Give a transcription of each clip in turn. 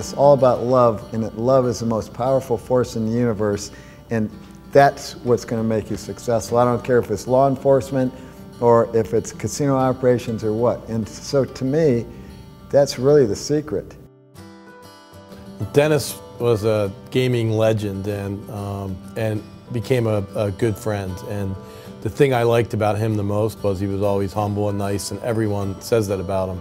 It's all about love, and that love is the most powerful force in the universe, and that's what's going to make you successful. I don't care if it's law enforcement or if it's casino operations or what. And so to me, that's really the secret. Dennis was a gaming legend and became a good friend. And the thing I liked about him the most was he was always humble and nice, and everyone says that about him.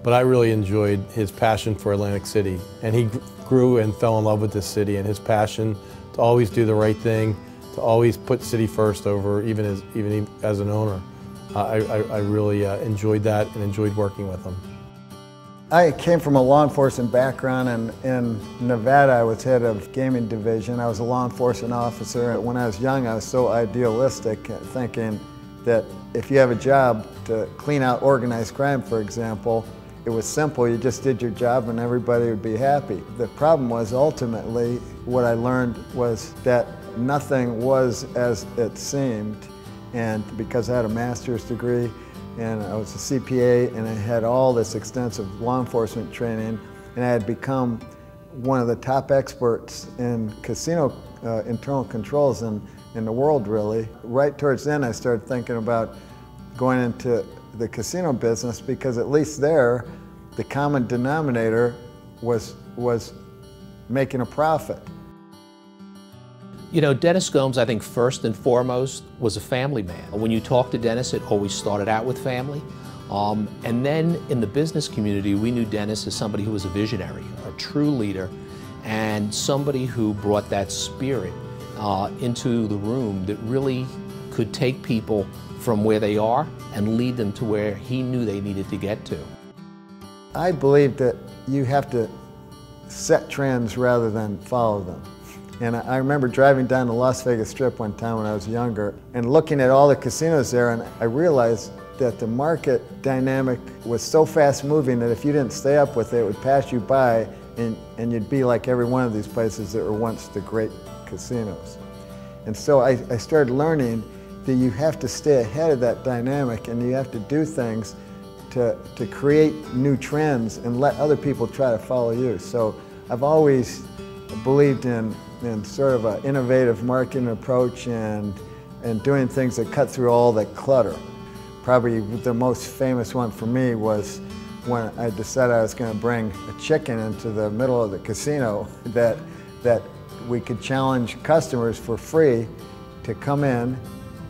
But I really enjoyed his passion for Atlantic City. And he grew and fell in love with this city, and his passion to always do the right thing, to always put city first over even as an owner. I really enjoyed that and enjoyed working with him. I came from a law enforcement background, and in Nevada I was head of gaming division. I was a law enforcement officer. When I was young, I was so idealistic, thinking that if you have a job to clean out organized crime, for example, it was simple. You just did your job and everybody would be happy. The problem was, ultimately, what I learned was that nothing was as it seemed. And because I had a master's degree and I was a CPA and I had all this extensive law enforcement training, and I had become one of the top experts in casino internal controls in the world, really. Right towards then, I started thinking about going into the casino business, because at least there, the common denominator was making a profit. You know, Dennis Gomes, I think first and foremost, was a family man. When you talk to Dennis, it always started out with family. And then in the business community, we knew Dennis as somebody who was a visionary, a true leader, and somebody who brought that spirit into the room that really could take people from where they are and lead them to where he knew they needed to get to. I believe that you have to set trends rather than follow them. And I remember driving down the Las Vegas Strip one time when I was younger and looking at all the casinos there, and I realized that the market dynamic was so fast moving that if you didn't stay up with it, it would pass you by, and you'd be like every one of these places that were once the great casinos. And so I started learning that you have to stay ahead of that dynamic, and you have to do things to create new trends and let other people try to follow you. So I've always believed in sort of an innovative marketing approach and doing things that cut through all the clutter. Probably the most famous one for me was when I decided I was going to bring a chicken into the middle of the casino, that we could challenge customers for free to come in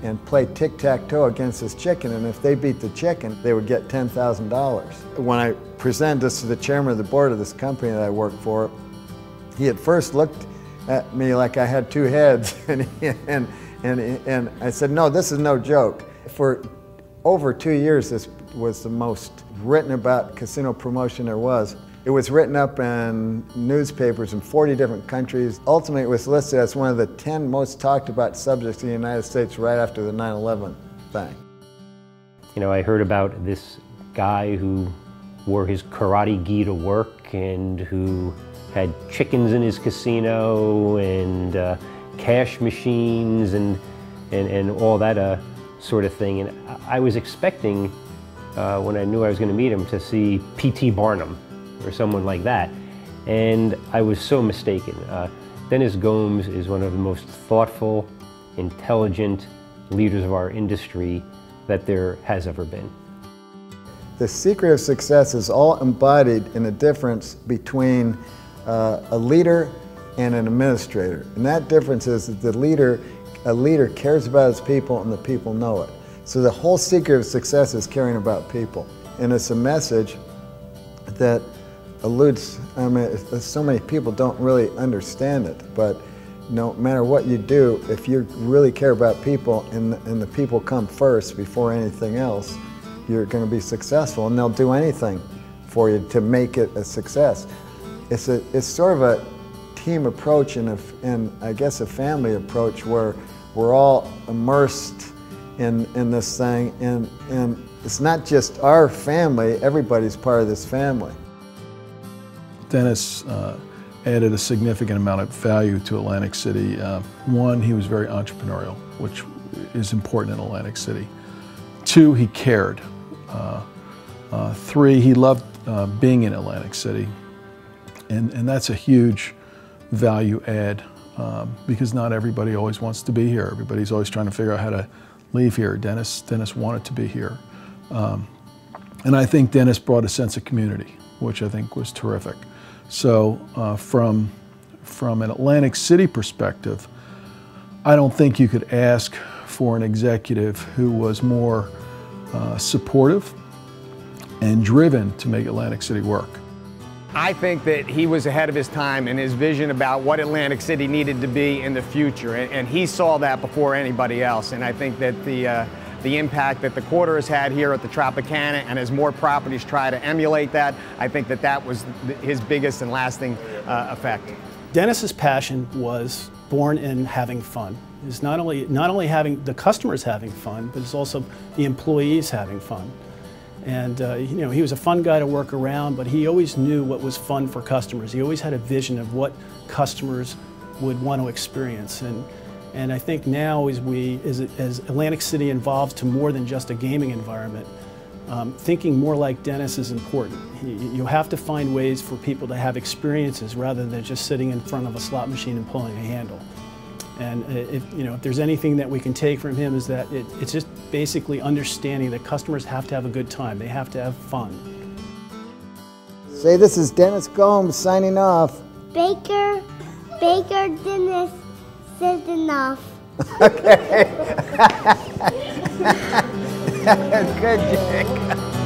and play tic-tac-toe against this chicken, and if they beat the chicken, they would get $10,000. When I presented this to the chairman of the board of this company that I worked for, he at first looked at me like I had two heads, and I said, no, this is no joke. For over 2 years, this was the most written about casino promotion there was. It was written up in newspapers in 40 different countries. Ultimately, it was listed as one of the 10 most talked about subjects in the United States right after the 9/11 thing. You know, I heard about this guy who wore his karate gi to work and who had chickens in his casino and cash machines and all that sort of thing. And I was expecting, when I knew I was going to meet him, to see P.T. Barnum or someone like that. And I was so mistaken. Dennis Gomes is one of the most thoughtful, intelligent leaders of our industry that there has ever been. The secret of success is all embodied in the difference between a leader and an administrator. And that difference is that a leader cares about his people and the people know it. So the whole secret of success is caring about people. And it's a message that eludes, I mean, so many people don't really understand it, but no matter what you do, if you really care about people and the people come first before anything else, you're going to be successful, and they'll do anything for you to make it a success. It's sort of a team approach and I guess a family approach where we're all immersed in this thing, and it's not just our family, everybody's part of this family. Dennis added a significant amount of value to Atlantic City. One, he was very entrepreneurial, which is important in Atlantic City. Two, he cared. Three, he loved being in Atlantic City. And that's a huge value add because not everybody always wants to be here. Everybody's always trying to figure out how to leave here. Dennis wanted to be here. And I think Dennis brought a sense of community, which I think was terrific. So from an Atlantic City perspective, I don't think you could ask for an executive who was more supportive and driven to make Atlantic City work. I think that he was ahead of his time in his vision about what Atlantic City needed to be in the future, and he saw that before anybody else. And I think that the impact that the quarter has had here at the Tropicana, and as more properties try to emulate that, I think that that was his biggest and lasting effect. Dennis's passion was born in having fun. It's not only having the customers having fun, but it's also the employees having fun. And you know, he was a fun guy to work around, but he always knew what was fun for customers. He always had a vision of what customers would want to experience. And I think now as Atlantic City evolves to more than just a gaming environment, thinking more like Dennis is important. You have to find ways for people to have experiences rather than just sitting in front of a slot machine and pulling a handle. And if there's anything that we can take from him is that it's just basically understanding that customers have to have a good time. They have to have fun. Say, this is Dennis Gomes signing off. Baker Dennis said enough. Okay. Good, Jake.